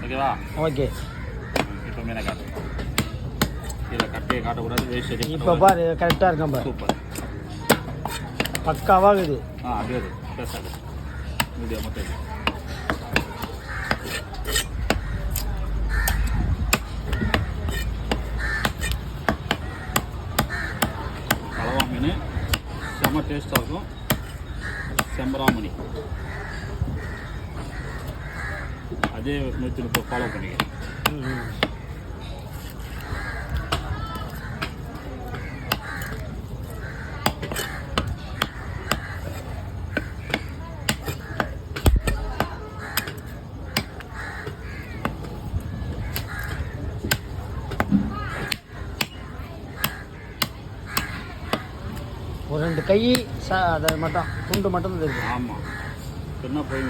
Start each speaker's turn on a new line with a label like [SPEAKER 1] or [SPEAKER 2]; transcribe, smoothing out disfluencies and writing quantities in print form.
[SPEAKER 1] ஓகேவா?
[SPEAKER 2] ஓகே.
[SPEAKER 1] இப்போ மீனை காட்டு. இதில் கட்டையை காட்டக்கூடாது, வேஸ்ட்.
[SPEAKER 2] இப்போ பாரு கரெக்டாக இருக்கும் பாரு.
[SPEAKER 1] சூப்பர்,
[SPEAKER 2] பக்காவாக இருக்குது.
[SPEAKER 1] அப்படியே பேசாது வீடியோ மட்டும் இது. கலவா மீன் செம்ம டேஸ்ட்டாக இருக்கும். செம்பராமணி அதே 130 ஃபாலோ பண்ணிக்க.
[SPEAKER 2] ஒரு 2 கை அதை மட்டும் துண்டு மட்டும் தான் இருக்குது.
[SPEAKER 1] ஆமாம், என்ன போய்